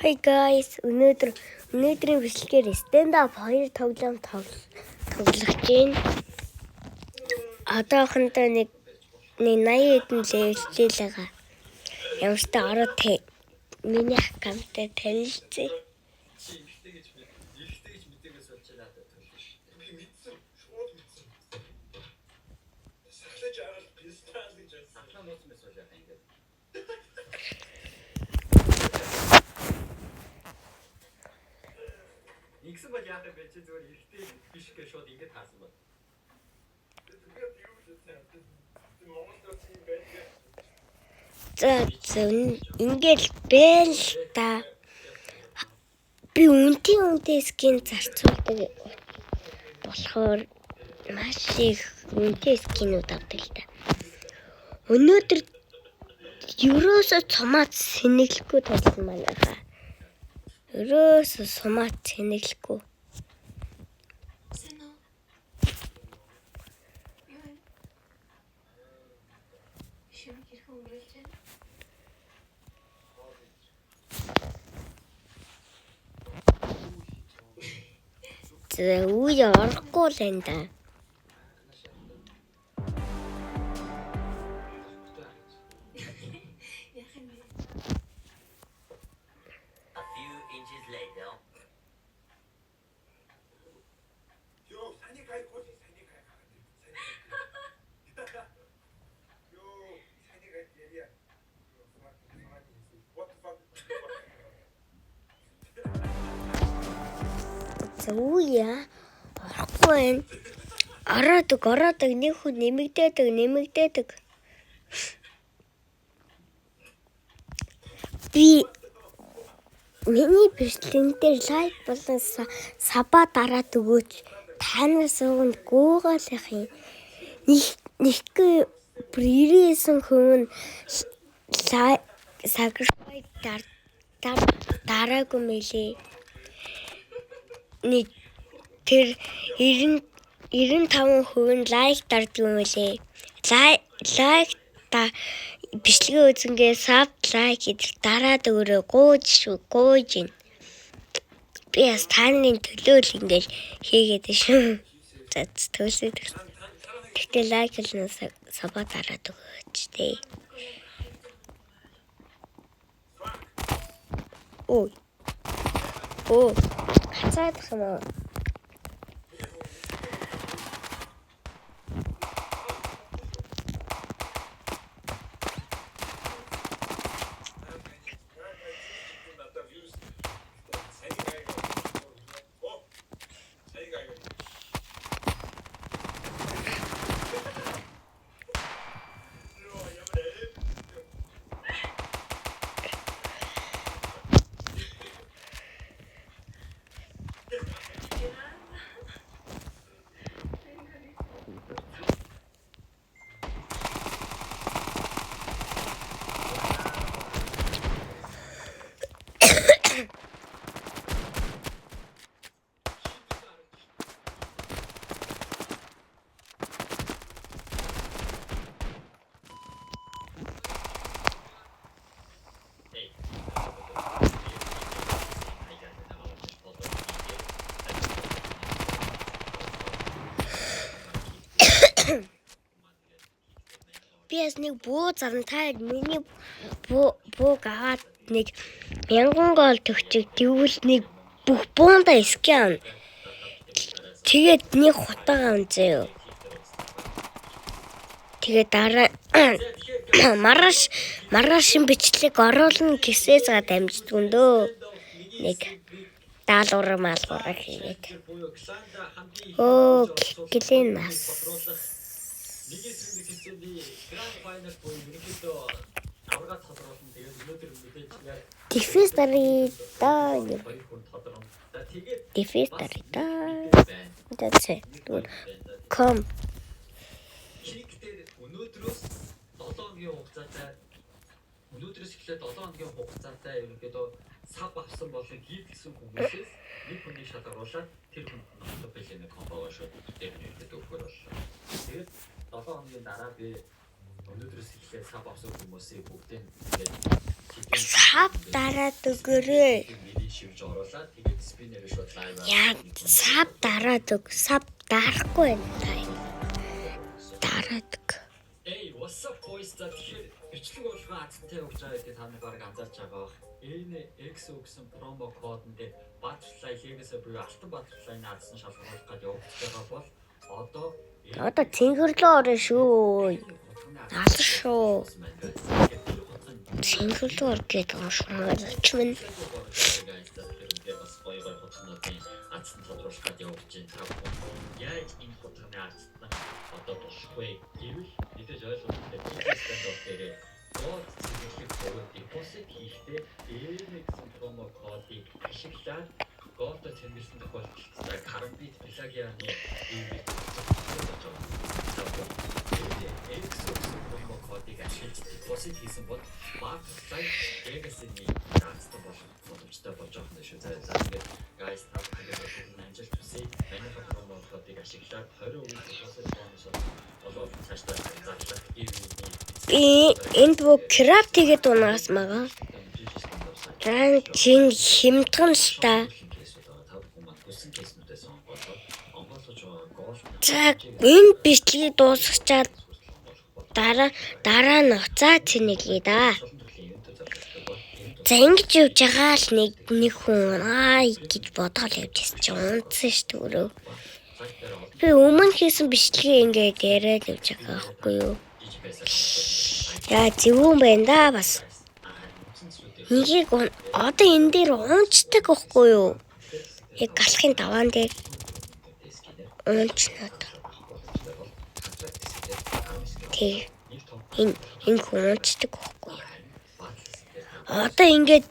Hey guys, өнөөдрийн бичлэгээр stand up 2 тоглоом тоглох чинь. Одоохондоо нэг 80 хэдэн левелтэй байгаа. Ямартай ороод миний аккаунтаа танилцъя. Игсэн бол яах юм бэ? Чи зүгээр ихтэй биш гэж шууд ингэж хаасан байна. За ингээл бэл та. Би үнтэй скин зарцуулдаг болохоор маш их үнтэй скинүүд авдаг л та. Өнөөдөр ерөөсөө цомаад сэнэглэхгүй толсон байна. Ерөөсөө сумаад сэнэглэхгүй. За үе орохгүй л энэ да. За үе орохгүй байна. Ороодаг нэг хүн нэмэгдээдэг. Би миний бичлэгэн дээр лайк болон саба дараад өгөөч. Танаас өгөн гуугаалах юм. Нэггүй ирээсэн хүн саграйб дараагүй мэлээ. Нэг тэр 95% нь лайк дарддаг юм лээ. Лайк та бичлэгээ үзэнгээ саб лайк идэх дараад өөрөө гууж ин. Би бас таны төлөө л ингэж хийгээд шүү. За төлөөд. Тэгтээ лайк хэлнэ саба дараад өгөөч дээ. Оо. Хацаадах юм уу? Биэс нэг буу зарантай миний бууг аваад нэг 1000 гол төгчөг тэгвэл нэг бүх буунда скан. Тэгээд нэг хутаа амзээ. Тэгээд дараа маргааш бичлэг оруулна гэсээс дамждаг өндөө. Нэг даалгавар маалгавар хийгээд. Гэлэн нас. Нэг хэсэг хичээний гранд файнал буюу ерөнхийдөө аврагад тодруулсан. Тэгээд өнөөдөр мэдээж яг дефис дарида. That's it. Come. Чигтэр өнөөдрөөс 7 хоногийн хугацаатай өнөөдрөөс эхлээд 7 хоногийн хугацаатай ерөнхийдөө сав авсан болон гид гэсэн хүмүүсээс нэг хүний шалгаруулаад тэр хүнд номлог бэлэн комбо шууд дээр нэрдэд өгөхөр боллоо. Тэгээд 7 хоногийн дараа би өнөөдрөөс эхлээд сав авсан хүмүүсийг бүгдийг ингээд Сав дараад өгөөрэй. Миний шивж оруулаад тэгээд спиннер шууд лайв. Яа, сав дараад өг. Сав дарахгүй байна. Дараад өг. Эй, what's up boys? За тэгэхээр бичлэг уулга азтай өгч байгаа гэдэг та нар баг анзаарч байгаа бах. Энэ XO гэсэн промо код нь дээр Butterfly Legacy буюу Алтан Butterfly наадсан шалгуулах гэж явагдаж байгаа бол одоо цэнхэрлөө орно шүү. Алс шүү. Цэнхэрлөө ор гэдэг юм шүү. Чимэн бас гоё хотнуудын азсан тодруулах гэж явагдаж байгаа. Яаж энэ хотны азсан одоо болохгүй гэвэл мэдээж ойлгомжтой бизнес дээр код цэцэрлэг өгөх депозит хийхдээ гэсэн промо кодыг ашиглаад гото цэнгэлсэн тохиолдолд карбид плагианы промо кодыг ашиглаж депозит хийсэн бол Butterfly Legacy-ний наацтай болох боломжтой болж байгаа юм шүү. За ингээд guys та бүхэн амжилт хүсье. Манай промо кодыг ашиглаад 20% депозит бонус олоод цаашдаа зарлах энд бүх крафт хийгээд унаас мага. Ран чин хэмтгэн ста. За энэ бичлэгийг дуусгачаад дараа нь уцаа цэнэглэе да. За ингэж явж байгаа л нэг хүн гэж бодгол явж ирсэн чи унтсан ш төрөө. Би өмнө хийсэн бичлэгийг ингээд яриад явж байгаа байхгүй юу? Яа зөвүүн байна да бас. Нэгийг одоо энэ дээр унцдаг байхгүй юу? Яг галахын даваан дээр унцнаад. Тэг энэ хүн унцдаг байхгүй юу? Одоо ингээд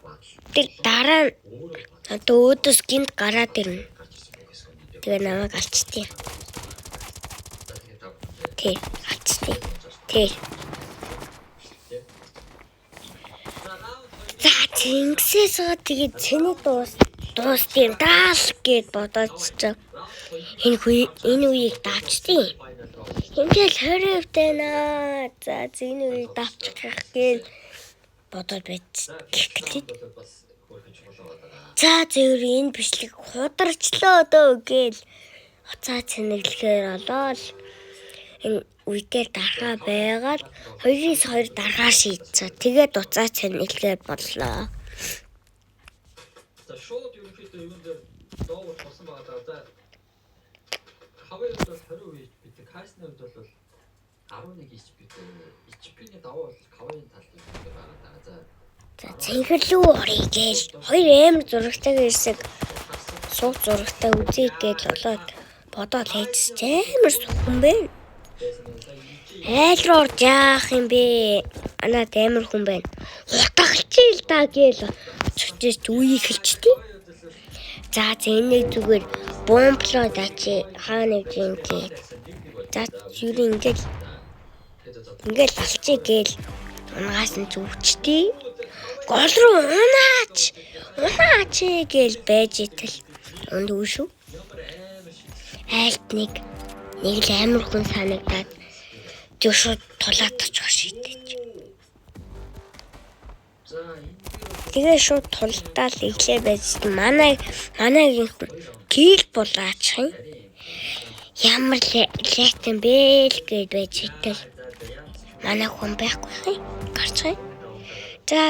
дараа одоо өөдөөс гинт гараад ирнэ. Тэгээ намайг алчтыг. Тэг алчтыг. Тэг. За Чингисээс тэгээд цэний дуустын даал гэд бодоод ч энэ үеийг давчдیں۔ Ингээл 20% тайна. За энэ үеийг давчих гээд бодоод байж гэхлээ. За зөвөр энэ бичлэг хударчлаа одоо гээл уцаа цэнэглэхээр болоод энэ үедээ даргаа байгаад 2-2 даргаа шийдсэн. Тэгээд уцаа цэнэглэхээр боллоо. За шууд ерөнхийдөө юм дээр доогор болсон байгаа даа. Хаваад бол 20% бидэг. Хайсны үед бол 11 HP-ний даваа бол кавын талд байгаа даа. За цэнхэрлүү орё гээл 2 амар зурагтай хэсэг сууг зурагтай үзье гэж болоод бодоод хайцч амар сүхэн байна. Айл руу орж яах юм бэ? Анаад амар хүн байна. Утгалчих л да гээл очиж үе эхэлчихдээ. За зэнийг зүгээр бомблоо дачи хаана явж юм гээ. За юу ингээл алчиг гээл унгаас нь зүвчтэй. Гол руу унаач гээл байж итэл унд үүшүү. Айлт нэг л амар хүн санагдаад зөвшөөр тулаад очих шийдэж. Тэгээ шууд тултаал иглээ байж манайгийн хүн гэл булаач юм. Ямар лектэн бэ л гээд байж итэл манай хүн байхгүй гарч. За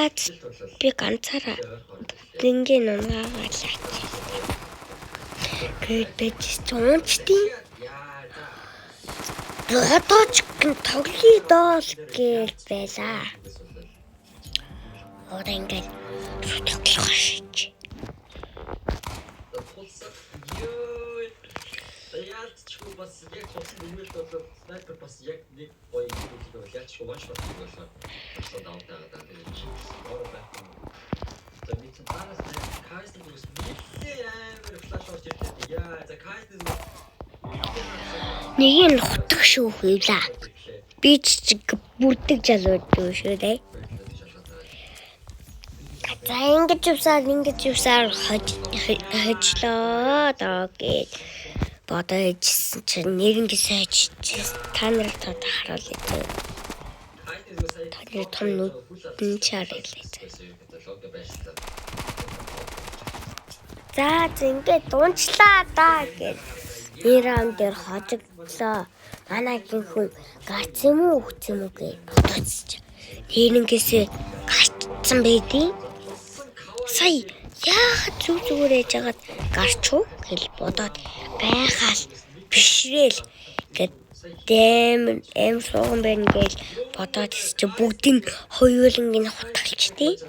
би ганцаараа дингийн унгаагаалаач. Гээд байж унцдیں۔ Бодооч тоглоё доо гэж байлаа. Одоо ингээд тоглох шиж. Яалтчгүй бас яг цусан нэмэлт бол снайпер бас яг нэг гоё юм бол яалтчгүй маш бас болоо. Бас даутаа тэгээд ороо байхгүй. За бид цаанаас кайстыг үс мэдээ амар флаш орж ирлээ. Яа за кайстыг нэг нь хутг шүү хийлаа. Би ч бүрдэг жалууд шүү дээ. За ингэж явсаар хожлоо доо гэж бодож ирсэн чинь нэрэнгээс хойч та нарт харуулъя. Та нар том нүдэн чарэлээ. За ингээд дуунчлаа да гэж иран дээр хожигдлоо. Манайгийн хүн гарц юм уу өгц юм уу гэж бодоцч. Тэрнгээсээ гарцсан байдیں۔ Сая яагаад зүгээр ээж хагаад гарч уу гэж бодоод байхаас бишрээл гэд эм сууган байна гэж бодоод чи бүгдийн хоёулангийн хутгалчдیں۔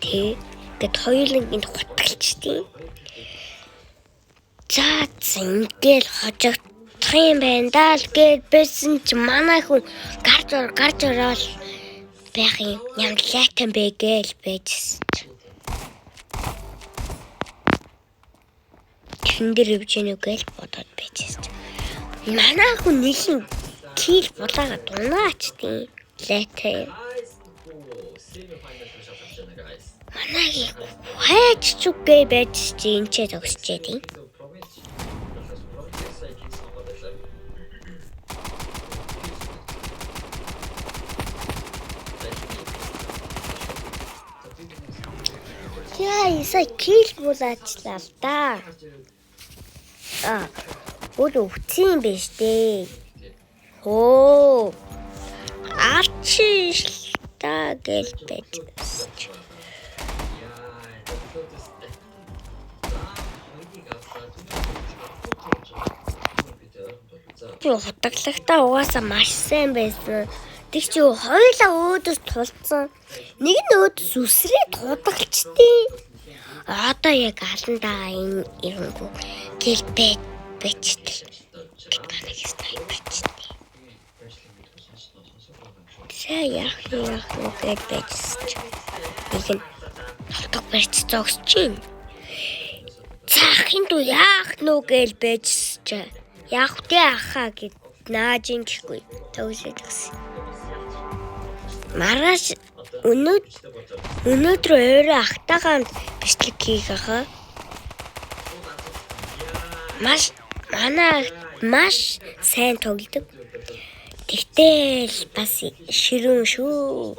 Тэгэд хоёулангийн хутгалчдیں۔ За ингээл хожигдох юм байна даа л гэж байсан чи манай хүн гарч ороод байх юм ямар лайтан бэ гээл байжсэн. Хэн дээр явж гэнэ гээл бодоод байжсэн. Манай хүн нэгэн кил булаага дунаачдیں۔ Лайтай. Манагийн хайч чүгээ байжсэн чи энэ ч төгсчээд юм. Яа, сая кил булаачлаа л да. Өөр өвцөн биш дээ. Хөө. Ачиж та гэл байж. Хутаглагтаа угаасаа маш сайн байсан. Тэг чи хоёулаа өөдөөс тулцсан. Нэг нь өөдөөс үсрээд хутгалчдیں۔ Одоо яг аландаа энэ ирэнгүү гэл бэчтэй. Сая яах гэж байжсэн. Нэг нь хутаг барьц зогсож чинь. Цаахын дүү яах нү гэл байжсэн. Яах вэ ахаа гэд наажин гэхгүй. Төгсөж. Маргааш өнөөдөр өөрөө ахтайгаа бичлэг хийх ахаа. Маш сайн тоглодог. Тэгтэл бас ширүүн шүү.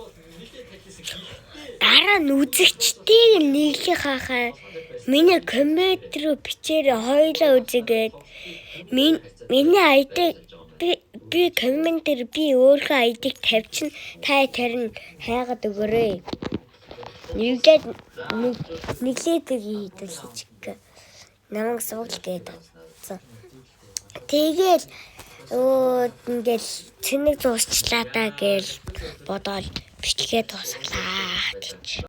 Дараа нь үзэгчдийг нийлэх хахаа миний коммент руу бичээрэй хоёлаа үзэгээд миний айдаг би комментээр би өөрөө айдаг тавьчихна та тарин хайгаад өгөөрэй. Нэглээд хийдэл хийчих. Намайг суулт гэдэг. Тэгэл ингээл цэнийг дуусчлаа да гэж бодоод бичлэгээ дуусгалаа гэж.